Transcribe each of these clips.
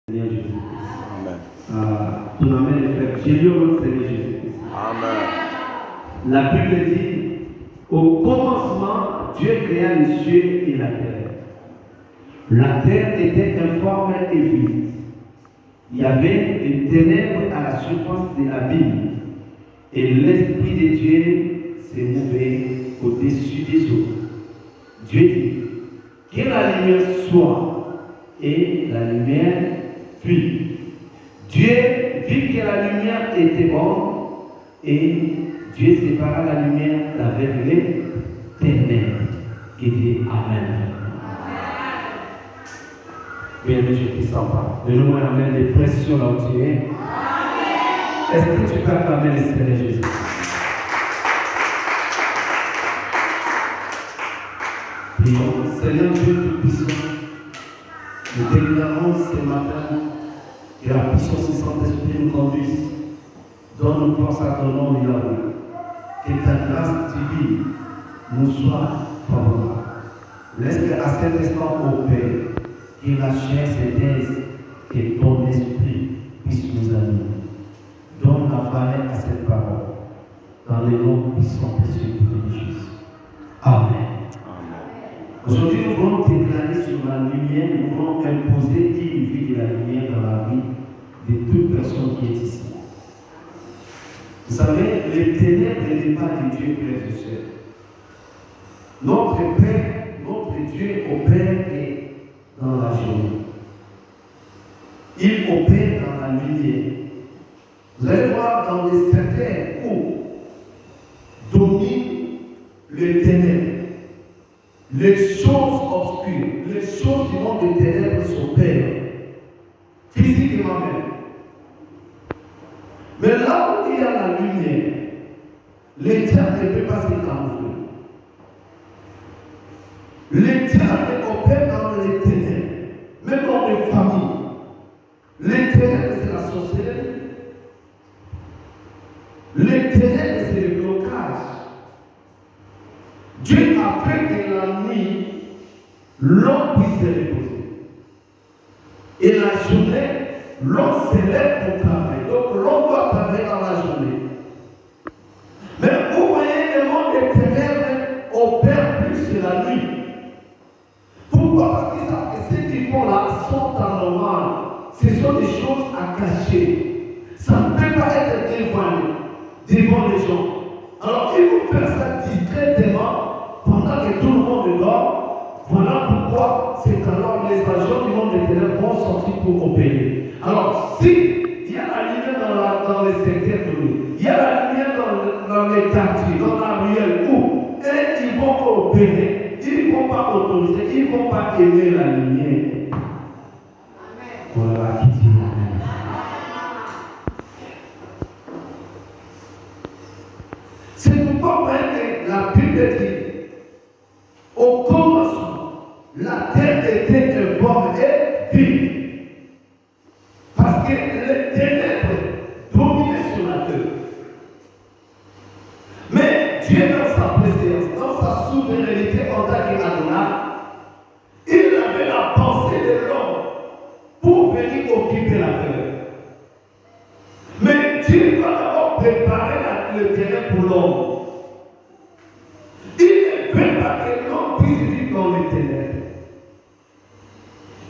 Seigneur Jésus-Christ. Amen. Ton amen est fait. Jésus au nom du Seigneur Jésus-Christ. Amen. La Bible dit, au commencement, Dieu créa les cieux et la terre. La terre était informe et vide. Il y avait une ténèbre à la surface de l'abîme. Et l'Esprit de Dieu s'est mouvé au-dessus des eaux. Dieu dit, que la lumière soit. Et la lumière fut. Dieu vit que la lumière était bonne. Et Dieu sépara la lumière d'avec les ténèbres. Qui dit Amen. Bien-aimé, je te sens pas. Donne-moi Amen des pressions là où tu es. Est-ce que tu peux acclamer le Seigneur Jésus? Prions, Seigneur Dieu Tout-Puissant, nous déclarons ce matin que la puissance du Saint-Esprit nous conduise. Donne-nous force à ton nom, Yahweh. Que ta grâce divine nous soit favorable. Laisse qu'à cet instant, au Père, que la chair se taise, que ton esprit puisse nous animer. Donne la valeur à cette parole, dans les noms puissants précieux de Jésus. Amen. Aujourd'hui, nous voulons déclarer sur la lumière, nous voulons imposer une vie de la lumière dans la vie de toute personne qui est ici. Vous savez, les ténèbres n'est pas de Dieu, frères et sœurs. Notre Père, notre Dieu opère dans la journée. Il opère dans la lumière. Vous allez voir dans les secteurs où dominent les ténèbres, les choses obscures, les choses du monde des ténèbres s'opèrent, physiquement même. Mais là où il y a la lumière, les diables ne peuvent pas se camoufler. Les diables opèrent dans les ténèbres, même dans les familles. Les ténèbres, c'est la sorcellerie. Les ténèbres, c'est le blocage. Dieu a fait que la nuit, l'homme puisse se reposer. Et la journée, l'homme se lève pour travailler. Donc l'homme doit travailler dans la journée. Mais vous voyez, le monde des ténèbres opère plus que la nuit. Pourquoi? Parce qu'ils savent que ceux qui font là sont anormales. Ce sont des choses à cacher. Ça ne peut pas être dévoilé devant les gens. Alors ils vont faire ça discrètement pendant que tout le monde dort. Voilà pourquoi c'est alors les agents du monde des ténèbres vont sortir pour opérer. Alors si il y a la lumière dans les secteurs de l'eau, il y a la lumière dans les quartiers, dans la ruelle où ils vont opérer, ils ne vont pas autoriser, ils ne vont pas aimer la lumière. Voilà qui dit Amen. C'est pourquoi la Bible dit, au commencement, la terre était informe et vide. Parce que les ténèbres dominaient sur la terre. Mais Dieu, dans sa préséance, dans sa souveraineté en tant qu'Adonai, il avait la pensée de l'homme pour venir occuper la terre. Mais Dieu va d'abord préparer le terrain pour l'homme. Il ne veut pas que l'homme puisse vivre dans les ténèbres.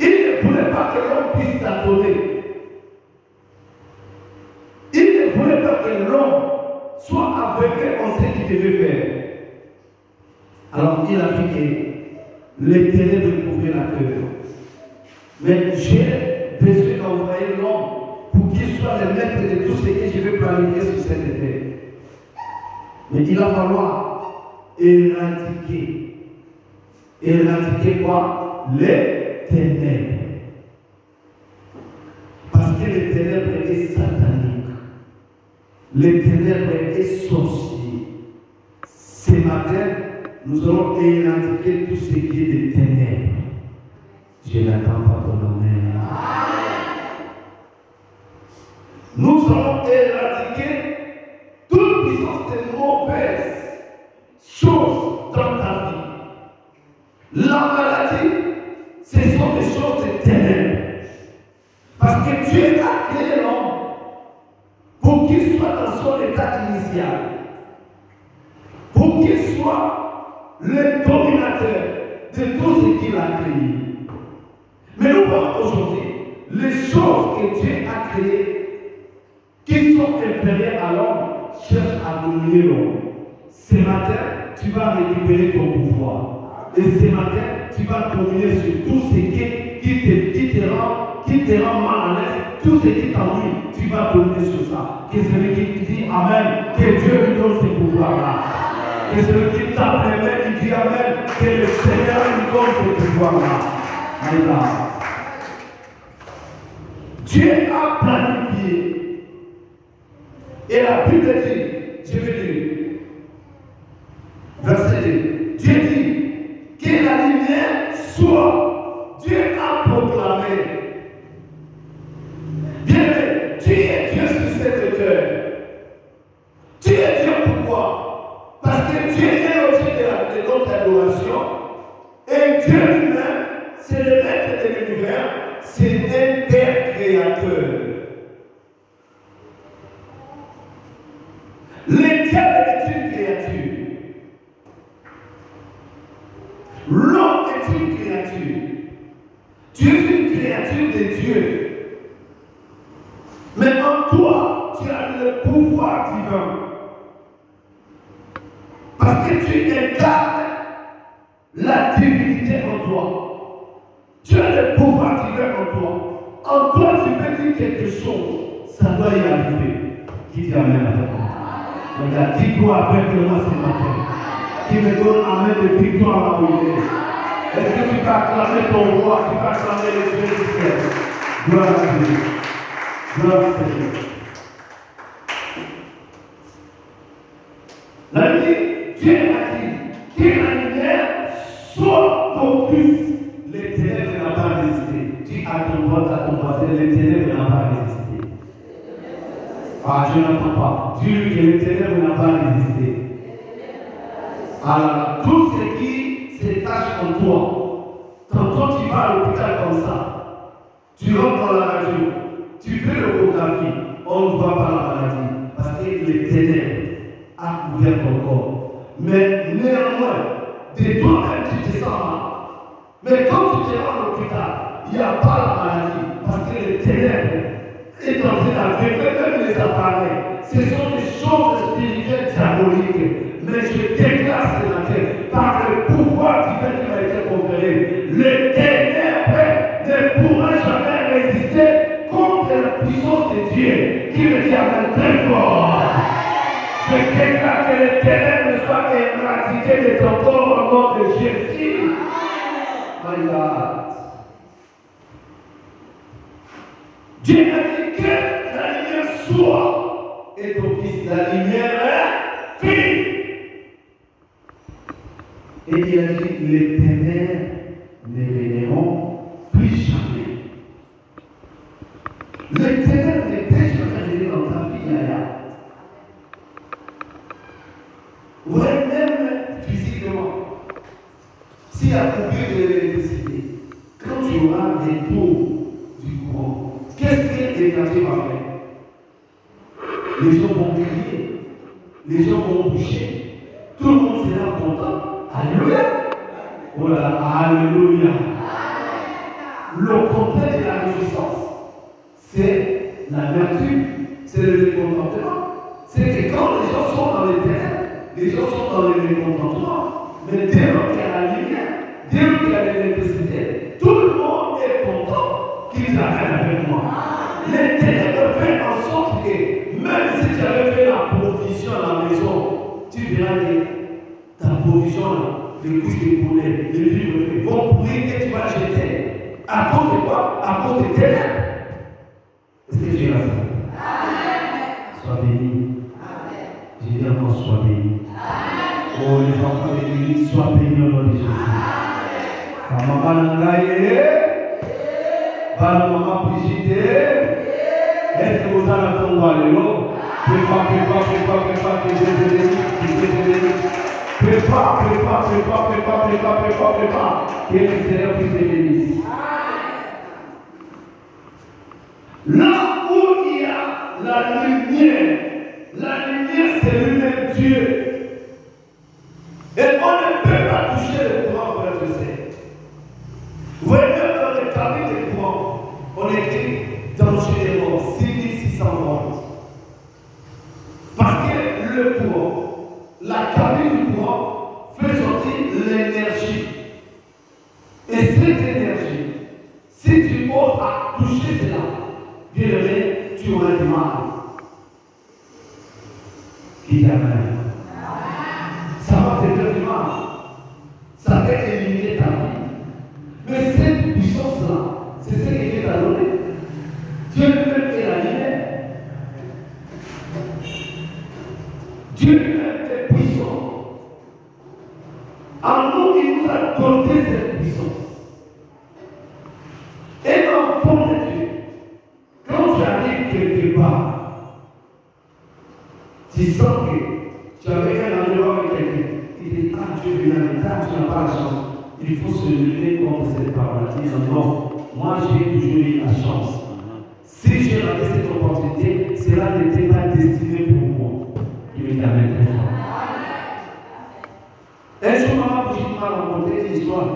Il ne voulait pas que l'homme puisse t'adorer. Il ne voulait pas que l'homme soit aveuglé en ce qu'il devait faire. Alors il a dit que les ténèbres couvraient la terre. Mais j'ai besoin d'envoyer l'homme pour qu'il soit le maître de tout ce que je vais planifier sur cette terre. Mais il va falloir éradiquer. Éradiquer quoi? Les ténèbres. Parce que les ténèbres est satanique. Les ténèbres est sorcier. Ce matin, nous allons éradiquer tout ce qui est des ténèbres. Je n'attends pas ton amen. Nous allons éradiquer toute puissance de mauvaises choses dans ta vie. La maladie, ce sont des choses de ténèbres. Parce que Dieu a créé l'homme pour qu'il soit dans son état initial. Pour qu'il soit le dominateur de tout ce qu'il a créé. Mais nous voyons aujourd'hui les choses que Dieu a créées qui sont inférieures à l'homme cherchent à dominer l'homme. Ce matin, tu vas récupérer ton pouvoir. Et ce matin, tu vas dominer sur tout ce qui te rend mal à l'aise, tout ce qui t'ennuie, tu vas dominer sur ça. Que celui qui dit Amen, que Dieu lui donne ce pouvoir-là. Que celui qui tape les mains, il dit Amen, que le Seigneur lui donne ce pouvoir-là. Amen. Dieu a planifié. Et la Bible dit, je vais dire, verset 2, Dieu dit que la lumière soit. Dieu a proclamé. Bien, tu es Dieu sur cette terre. Tu es Dieu pourquoi? Parce que Dieu est l'objet de notre adoration. Et Dieu lui-même, c'est le maître de l'univers, c'est un Père créateur. Le diable est une créature. L'homme est une créature. Tu es une créature de Dieu. Mais en toi, tu as le pouvoir divin. Parce que tu incarnes la divinité en toi. Tu as le pouvoir divin en toi. En toi, tu peux dire quelque chose. Ça doit y arriver. Qui dit Amen avec moi? Regarde, dis-toi avec moi ce matin. Qui me donne Amen de victoire là où il est. Est-ce que tu vas acclamer ton roi? Tu vas acclamer les dieux du ciel? Gloire à Dieu. Gloire au Seigneur. La nuit, Dieu a dit que la lumière soit focus. Les ténèbres n'ont pas résisté. Dis à ton voisin, les ténèbres n'ont pas résisté. Ah, je n'entends pas. Dis que les ténèbres n'ont pas résisté. Alors, tout ce qui se cache en toi, quand tu vas à l'hôpital comme ça, tu rentres dans la radio, tu fais l'échographie, on ne voit pas la maladie, parce que les ténèbres ont couvert ton corps. Mais néanmoins, de toi-même, tu te sens mal. Mais quand tu te rends à l'hôpital, il n'y a pas la maladie, parce que les ténèbres est en train d'arriver, même les appareils. Ce sont des choses spirituelles diaboliques. Mais je déclare ce matin, par le pouvoir divin qui m'a été conféré, les ténèbres ne pourront jamais résister contre la puissance de Dieu qui me dit Amen très fort. Je déclare que les ténèbres soient éradiquées de ton corps au nom de Jésus. My God. Dieu a dit que la lumière soit, et donc la lumière est finie. Et il a dit les ténèbres ne régneront plus jamais. Les ténèbres ne peuvent jamais régner dans ta vie, Yaya. Ouais, même physiquement. S'il y a coupure de l'électricité, quand tu auras des taux du courant, qu'est-ce que les quartiers vont faire? Les gens vont crier, les gens vont bouger, tout le monde sera content. Alléluia. Oh là là, alléluia. Le contraire de la réjouissance, c'est la vertu, c'est le mécontentement. C'est que quand les gens sont dans les ténèbres, les gens sont dans le mécontentement. Mais dès lors qu'il y a la lumière, dès lors qu'il y a l'électricité, tout le monde est content qu'ils arrivent avec moi. Les ténèbres font en sorte que même si tu avais fait la provision à la maison, tu verras que ta provision là, les couches de poulet, les vivres vont pourrir et tu vas jeter. À cause de quoi? À cause des ténèbres. Est-ce que tu as ça? Sois béni. J'ai dit encore sois béni. Oh, les enfants de l'église, sois bénis au nom de Jésus. Maman Nangaye, maman Brigitte, est-ce que vous avez entendu alléluia? Prépare, que Jésus bénisse. Prépare. Que le Seigneur puisse te bénisse. Là où il y a la lumière c'est lui-même Dieu. Et on ne peut pas toucher le courant pour être saint. Vous voyez, même dans le cabine des courants, on écrit danger des morts, 6600 morts. Parce que le courant, la cabine du courant fait sortir l'énergie. Et cette énergie, si tu oses à toucher cela, bien aimé, tu aurais du mal. Qui t'amène? Ça va te faire du mal. Ça va éliminer ta vie. Mais cette puissance-là, c'est ce que Dieu t'a donné. Dieu lui-même est la lumière. Dieu lui-même est puissant. En nous, il nous a donné cette puissance. Et l'enfant de Dieu, quand tu arrives quelque part, tu sens que tu avais un endroit avec quelqu'un. Il dit, ah, Dieu est là, tu n'as pas la chance. Il faut se lever contre cette parole. Il dit, non, moi j'ai toujours eu la chance. Si j'ai raté cette opportunité, cela n'était pas destiné pour moi. Il me dit, amen. Un jour, maman Brigitte m'a rencontré une histoire.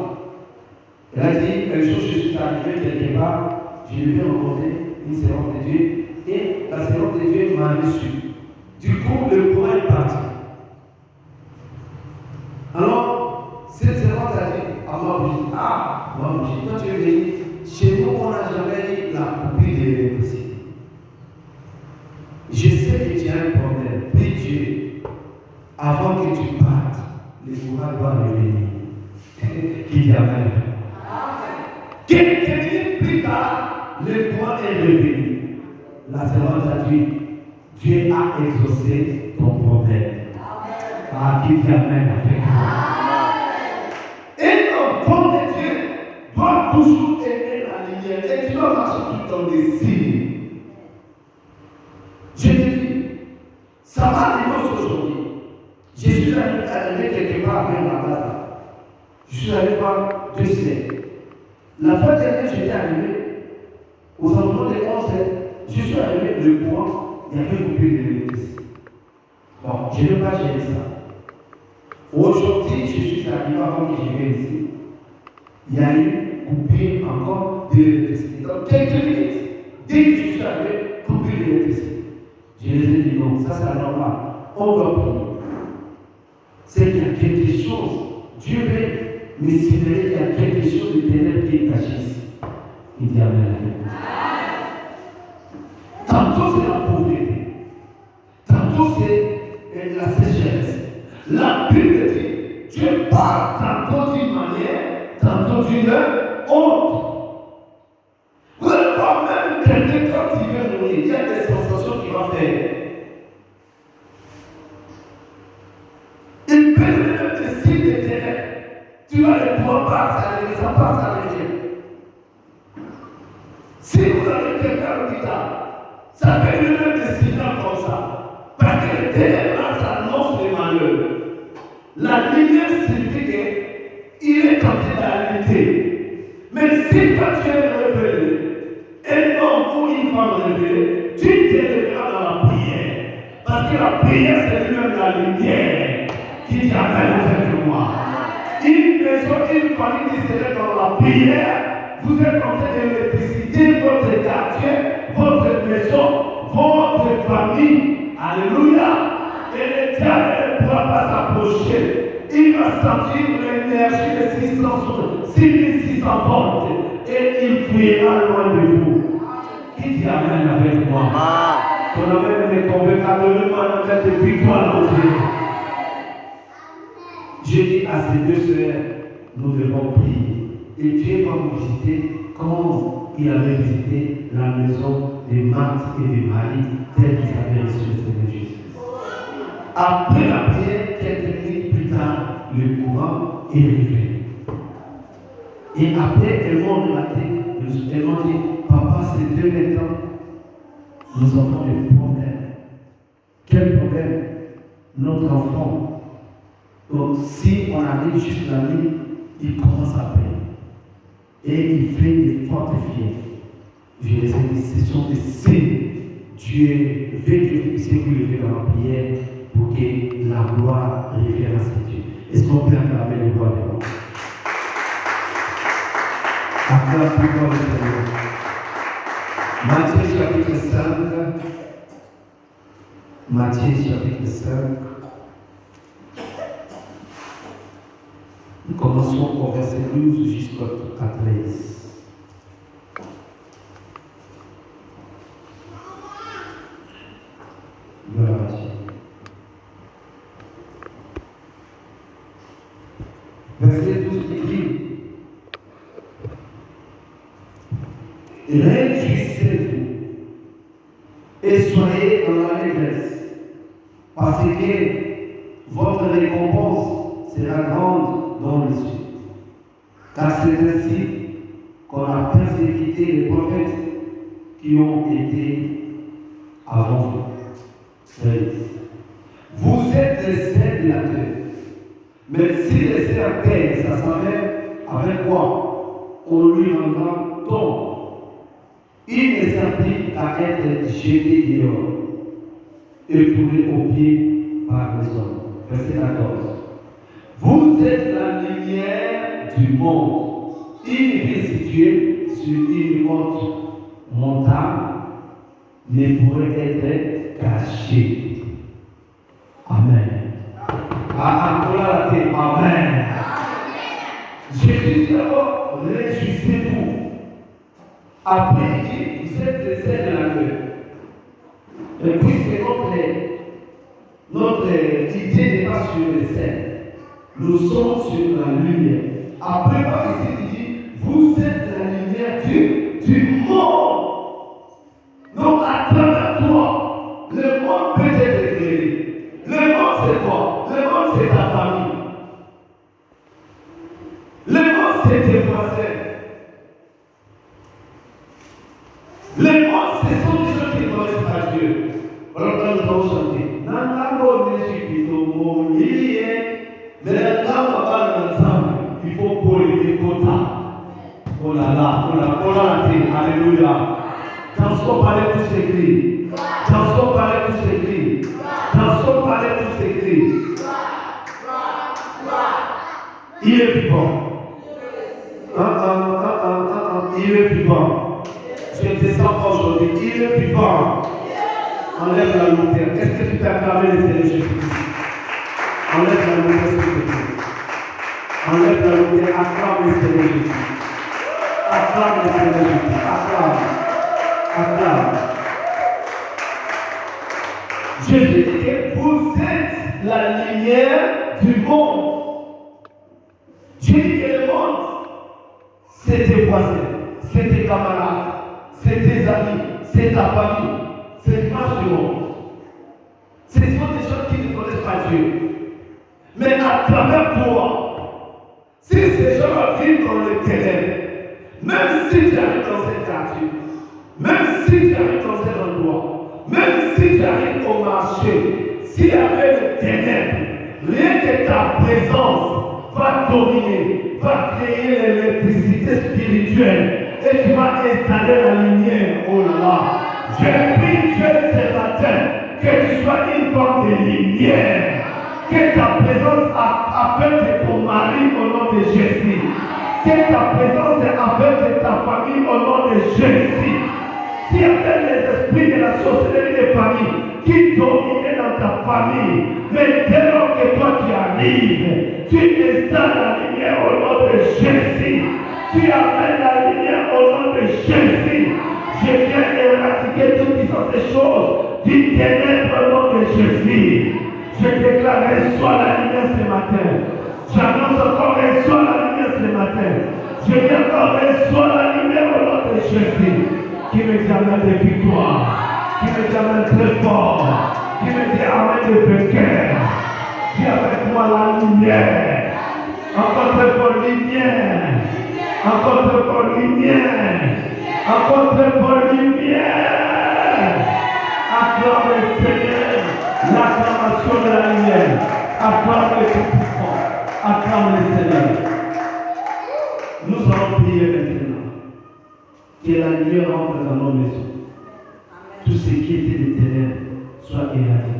Elle a dit, un jour, je suis arrivé quelque part, je devais rencontrer une servante de Dieu, et la servante de Dieu m'a reçu. Du coup, le courant est parti. Alors, cette servante a dit à moi, Brigitte, ah, moi, Brigitte, toi tu es venu, chez nous, on n'a jamais eu la coupure de l'électricité. Je sais que tu as un problème. Prie Dieu, avant que tu partes, le courant doit revenir. Qui dit amen? Quelques minutes plus tard, le courant est revenu. La servante a dit, Dieu a exaucé ton problème. Ah, qui dit amen avec moi? Et l'enfant de Dieu doit toujours aimer la lumière. Et tu dois marcher tout dans des signes. Je te dis, ça va dimanche aujourd'hui. Je suis allé quelque part vers la base. Je suis allé voir 2 semaines. La fois dernière, j'étais arrivé aux environs de 11 heures. Je suis arrivé, le courant, il y avait coupé de l'électricité. Bon, je ne vais pas gérer ça. Aujourd'hui, je suis arrivé avant que je vienne ici. Il y a eu coupé encore de l'électricité. Dans quelques minutes, dès que je suis arrivé, coupé de l'électricité. Je les ai dit non, ça c'est normal. On doit prier. C'est qu'il y a quelque chose. Dieu veut me signaler qu'il y a quelque chose de ténèbres qui est caché ici. Il dit amen. Tantôt c'est la pauvreté. Tantôt c'est la sécheresse. La Bible dit, Dieu parle tantôt d'une manière, tantôt d'une autre. Vous allez voir même quelqu'un quand il vient mourir, il y a des sensations qu'il va faire. Il peut même des signes de ténèbres. Tu vas le pouvoir pas, ça revient, ça passe, ça revient. Si vous avez quelqu'un à l'hôpital, ça peut lui même des signaux comme ça. Parce que le ténèbres, ça annonce le malheur. La lumière signifie qu'il est tenté de la lutter. Mais si toi tu es révélé, un homme ou une femme révélée, tu t'élèveras dans la prière. Parce que la prière, c'est lui-même la lumière qui dit amen avec moi. Une maison, une famille qui serait dans la prière, vous êtes en train d'électricité votre quartier, votre maison, votre famille. Alléluia. Et le diable ne pourra pas s'approcher. Il va sentir l'énergie de 6600 volts et il fuira loin de vous. Qui dit amen avec moi? Ton amen me convainc à donner-moi la tête de victoire au Dieu. J'ai dit à ces 2 sœurs, nous devons prier. Et Dieu va nous visiter comme il avait visité la maison de Marthe et de Marie, telle qu'ils avaient reçu le Seigneur Jésus. Après la prière, quelques minutes plus tard, le courant est revenu. Et après, elles m'ont relaté, elles m'ont dit, papa, ces 2 maintenant, nous avons des problèmes. Quel problème? Notre enfant. Donc, si on arrive juste la nuit, il commence à prier. Et il fait des fortes fièvres. j'ai laissé des sessions de signes. Dieu veut que vous puissiez vous lever dans la prière pour que la gloire revienne à ce Dieu. Est-ce qu'on peut acclamer le roi des rois? Acclamez-moi le Seigneur. Matthieu chapitre 5. Matthieu chapitre 5. Nous commençons au verset 12 jusqu'à 13. Gloire à Dieu. Verset 12 dit: réjouissez-vous et soyez dans l'allégresse, parce que votre récompense sera grande dans les cieux. Car c'est ainsi qu'on a persécuté les prophètes qui ont été avant vous. Vous êtes les sels de la terre. Mais si les sels perdent sa saveur, avec quoi on lui rendra don? Il ne sert plus qu'à être jeté dehors et foulé aux pieds par les hommes. Verset 14. Vous êtes la lumière du monde. Une ville située sur une haute montagne ne pourrait être cachée. Amen. Amen. Jésus dit d'abord, réjouissez-vous. Après, il dit, vous êtes les sels de la terre. Et puisque notre idée n'est pas sur les sels, nous sommes sur la lumière. Après, par ici, il dit, vous êtes la lumière du monde. Donc, à travers toi, le monde peut être éclairé. Le monde, c'est quoi? Le monde, c'est ta famille. Le monde, c'est tes voisins. Le monde, ce sont des gens qui connaissent pas Dieu. Alors, quand nous allons chanter, mais là, on va ensemble, il faut coller des quotas. Oh là là, alléluia. Dans ce qu'on parlait tous les cris. Dans ce qu'on parlait tous les cris. Dans ce qu'on parlait tous les cris. Il est vivant. Il est vivant. Je descends pas aujourd'hui. Il est vivant. Enlève la lumière. Est-ce que tu peux acclamer les Seigneur Jésus-Christ? Enlève la lumière, s'il te plaît. Enlève la lumière. Acclame les Seigneur Jésus. Acclame les Seigneur Jésus. Acclame. Jésus dit que vous êtes la lumière du monde. Jésus dit que le monde, c'est tes voisins, c'est tes camarades, c'est tes amis, c'est ta famille, c'est l'image du monde. Ce sont des gens qui ne connaissent pas Dieu. Mais à travers toi, si ces gens vivent dans le ténèbres, même si tu arrives dans cette quartier, même si tu arrives dans cet endroit, même si tu arrives au marché, s'il y avait le ténèbres, rien que ta présence va dominer, va créer l'électricité spirituelle et tu vas installer la lumière. Oh là là, je prie Dieu ce matin que tu sois une forme de lumière, que ta présence appelle ton mari au nom de Jésus, que ta présence appelle ta famille au nom de Jésus. S'il y avait les esprits de la sorcellerie des familles qui dominaient dans ta famille, mais dès lors que toi tu arrives, tu installes la lumière au nom de Jésus. Tu amènes la lumière au nom de Jésus. Je viens éradiquer toutes ces choses du ténèbre au nom de Jésus. Je déclare, reçois la lumière ce matin. J'annonce encore, reçois la lumière ce matin. Je viens encore, reçois la lumière au nom de Jésus. Qui me dit amène de victoire, qui me dit amène très fort, qui me dit amène de vainqueur. Dis avec moi la lumière. Encore très fort lumière. Encore très fort lumière. Encore très fort lumière. Acclame le Seigneur. L'acclamation de la lumière. Acclame le Tout-Puissant. Acclame le Seigneur. Nous allons prier maintenant. Que Que la lumière entre dans nos maisons. Tout ce qui était des ténèbres soit éradiqué.